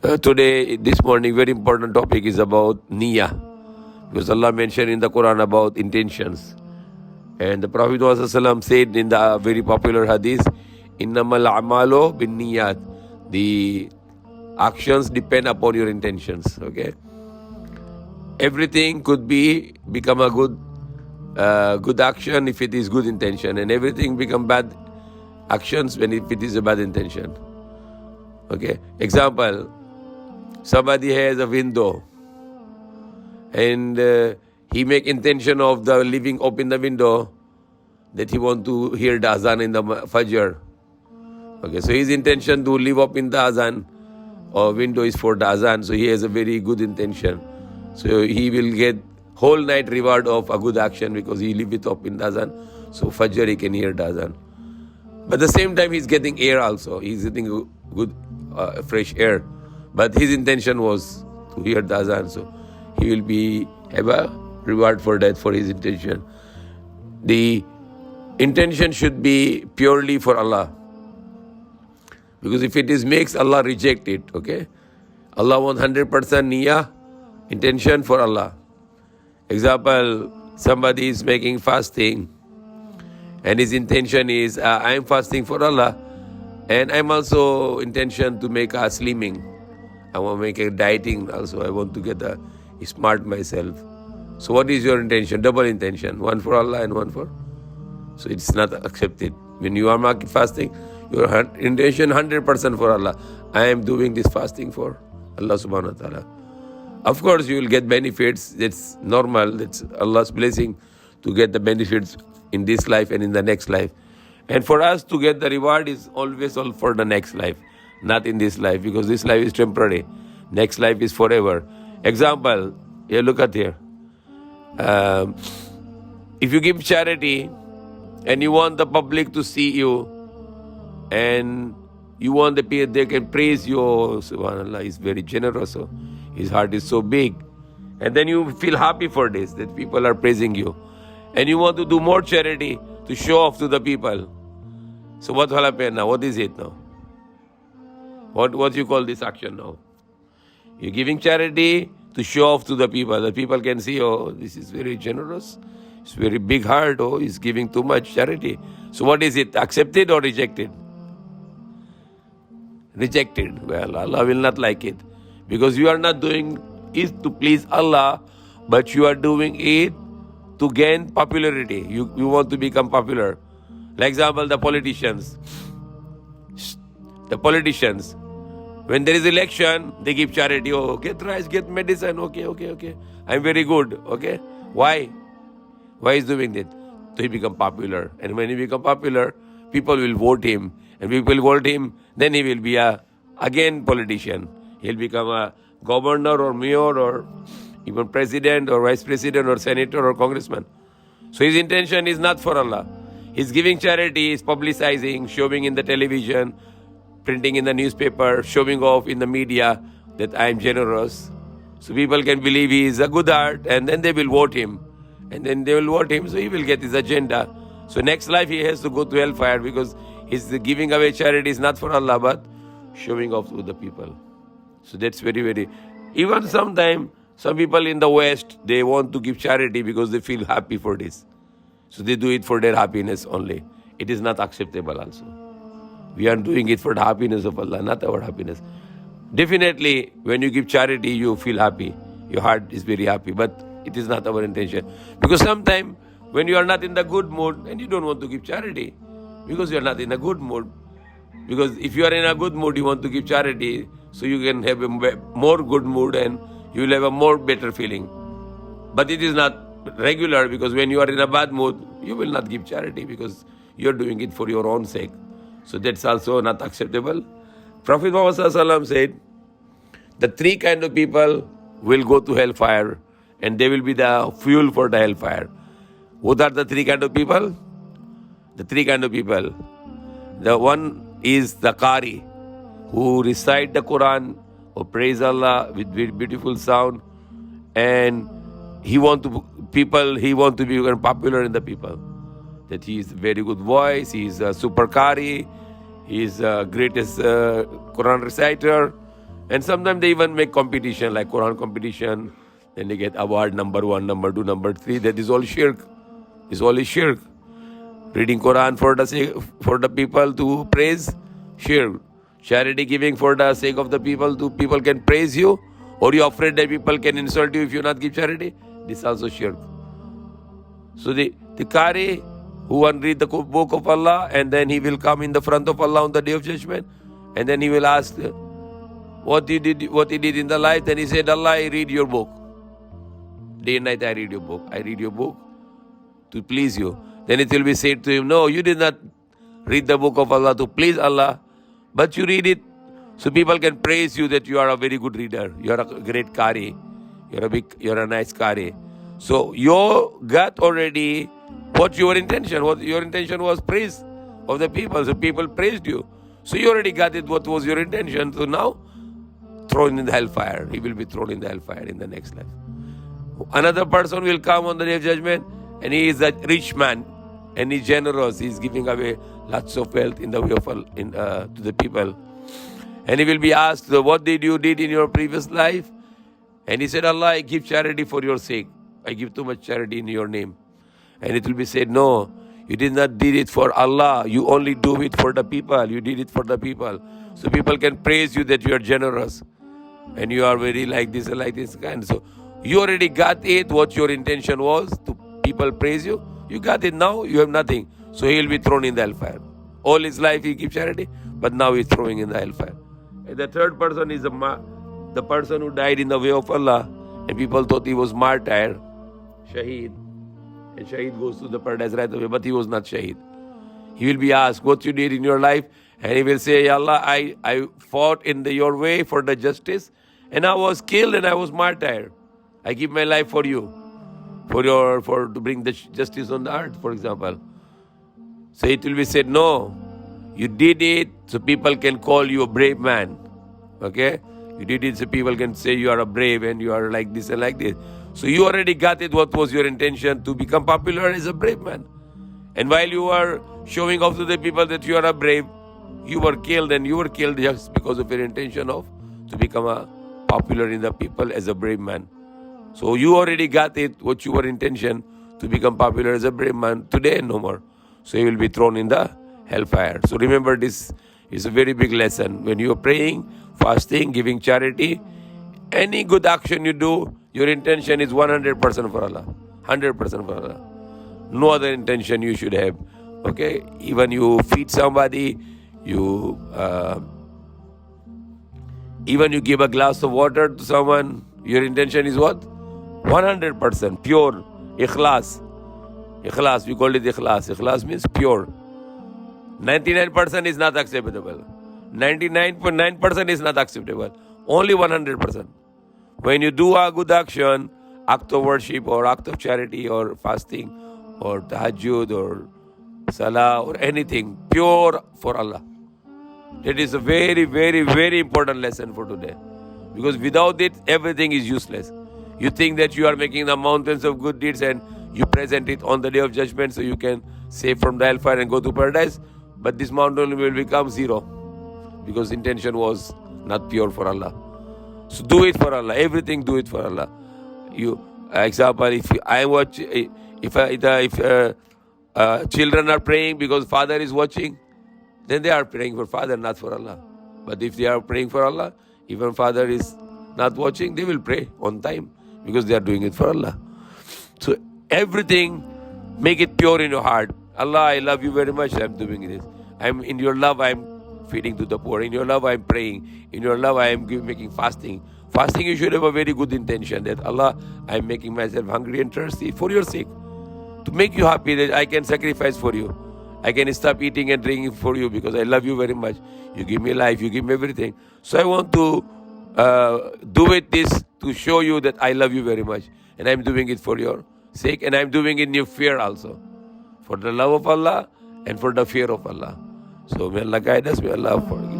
Today, this morning, very important topic is about niyyah. Because Allah mentioned in the Quran about intentions. And the Prophet ﷺ said in the very popular hadith, Innamal amalo bin niyat. The actions depend upon your intentions. Okay? Everything could become a good action if it is good intention. And everything become bad actions if it is a bad intention. Okay? Example, somebody has a window and he make intention of the leaving open the window that he want to hear the azan in the Fajr. Okay, so his intention to leave open the azan or window is for the azan, so he has a very good intention. So he will get whole night reward of a good action because he leave it open the azan. So Fajr he can hear the azan. But at the same time he's getting air also. He's getting good fresh air. But his intention was to hear the azan, so he will have a reward for that, for his intention. The intention should be purely for Allah. Because if it makes Allah reject it, okay? Allah wants 100% niyyah, intention for Allah. Example, somebody is making fasting and his intention is, I am fasting for Allah and I'm also intention to make a slimming. I want to make a dieting also. I want to get a smart myself. So what is your intention? Double intention. One for Allah and one for... So it's not accepted. When you are fasting, your intention 100% for Allah. I am doing this fasting for Allah subhanahu wa ta'ala. Of course, you will get benefits. That's normal. That's Allah's blessing to get the benefits in this life and in the next life. And for us to get the reward is always all for the next life. Not in this life, because this life is temporary. Next life is forever. Example, here, look at here. If you give charity and you want the public to see you and you want the people, they can praise you, oh, subhanAllah, he's very generous, oh, his heart is so big. And then you feel happy for this, that people are praising you. And you want to do more charity to show off to the people. So what will happen now? What is it now? What you call this action now? You're giving charity to show off to the people. The people can see, oh, this is very generous. It's very big heart. Oh, he's giving too much charity. So what is it? Accepted or rejected? Rejected. Well, Allah will not like it. Because you are not doing it to please Allah, but you are doing it to gain popularity. You want to become popular. Like example, the politicians. The politicians. When there is election, they give charity. Oh, get rice, get medicine. Okay. I'm very good. Okay. Why? Why is doing that? To become popular. And when he become popular, people will vote him. And people vote him, then he will be again politician. He'll become a governor or mayor or even president or vice president or senator or congressman. So his intention is not for Allah. He's giving charity, he's publicizing, showing in the television, printing in the newspaper, showing off in the media that I am generous. So people can believe he is a good heart and then they will vote him. And then they will vote him, so he will get his agenda. So next life he has to go to hellfire because his giving away charity is not for Allah but showing off to the people. So that's very, very... Even sometimes, some people in the West, they want to give charity because they feel happy for this. So they do it for their happiness only. It is not acceptable also. We are doing it for the happiness of Allah, not our happiness. Definitely, when you give charity, you feel happy. Your heart is very happy, but it is not our intention. Because sometimes, when you are not in the good mood, and you don't want to give charity, because you are not in a good mood. Because if you are in a good mood, you want to give charity, so you can have a more good mood and you will have a more better feeling. But it is not regular, because when you are in a bad mood, you will not give charity because you are doing it for your own sake. So that's also not acceptable. Prophet Muhammad ﷺ said, the three kind of people will go to hellfire and they will be the fuel for the hellfire. What are the three kind of people? The three kind of people. The one is the Qari, who recite the Quran, who praise Allah with beautiful sound, and he want to be popular in the people. That he is very good voice, he is a super Qari, he is the greatest Quran reciter, And sometimes they even make competition, like Quran competition. Then they get award number 1, number 2, number 3. That is all shirk. It's all is shirk. Reading Quran for the people to praise, shirk. Charity giving for the sake of the people to people can praise you, or you're afraid that people can insult you if you not give charity. This is also shirk. So the Qari who won't read the book of Allah, and then he will come in the front of Allah on the day of judgment, and then he will ask what he did in the life. Then he said, Allah, I read your book. Day and night I read your book. I read your book to please you. Then it will be said to him, no, you did not read the book of Allah to please Allah, but you read it so people can praise you that you are a very good reader. You are a great Qari. You're a nice Qari. So you got already what your intention. What your intention was praise of the people. So people praised you. So you already got it what was your intention. So now thrown in the hellfire. He will be thrown in the hellfire in the next life. Another person will come on the day of judgment, and he is a rich man and he's generous. He's giving away lots of wealth in the way of to the people. And he will be asked, what did you did in your previous life? And he said, Allah, I give charity for your sake. I give too much charity in your name. And it will be said, no, you did not did it for Allah. You only do it for the people. You did it for the people. So people can praise you that you are generous. And you are very like this and like this kind. So you already got it, what your intention was, to people praise you. You got it now, you have nothing. So he will be thrown in the hellfire. All his life he gives charity, but now he's throwing in the hellfire. And the third person is the person who died in the way of Allah, and people thought he was martyr, shaheed. And shaheed goes to the paradise right away, but he was not shaheed. He will be asked what you did in your life, and he will say, Allah, I fought in your way for the justice, and I was killed and I was martyr. I give my life for you, to bring the justice on the earth, for example. So it will be said, no, you did it so people can call you a brave man. Okay? You did it so people can say you are a brave and you are like this and like this. So you already got it, what was your intention, to become popular as a brave man. And while you are showing off to the people that you are a brave, you were killed, and you were killed just because of your intention of to become a popular in the people as a brave man. So you already got it, what your intention to become popular as a brave man. Today, no more. So you will be thrown in the hellfire. So remember, this is a very big lesson. When you are praying, fasting, giving charity, any good action you do, your intention is 100% for Allah. 100% for Allah. No other intention you should have. Okay? Even you feed somebody, even you give a glass of water to someone, your intention is what? 100% pure. Ikhlas. Ikhlas, we call it ikhlas. Ikhlas means pure. 99% is not acceptable. 99.9% is not acceptable. Only 100%. When you do a good action, act of worship or act of charity or fasting or tahajjud or salah or anything, pure for Allah. That is a very, very, very important lesson for today. Because without it, everything is useless. You think that you are making the mountains of good deeds and you present it on the day of judgment so you can save from the hellfire and go to paradise. But this mountain will become zero because intention was not pure for Allah. So do it for Allah. Everything do it for Allah. Example, if children are praying because father is watching, then they are praying for father, not for Allah. But if they are praying for Allah, even father is not watching, they will pray on time because they are doing it for Allah. So everything, make it pure in your heart. Allah, I love you very much. I'm doing this. I'm in your love. I'm feeding to the poor. In your love, I'm praying. In your love, I am making fasting. Fasting, you should have a very good intention that Allah, I'm making myself hungry and thirsty for your sake, to make you happy that I can sacrifice for you. I can stop eating and drinking for you because I love you very much. You give me life. You give me everything. So I want to do it this to show you that I love you very much. And I'm doing it for your sake. And I'm doing it in your fear also. For the love of Allah and for the fear of Allah. So may Allah guide us. May Allah forgive.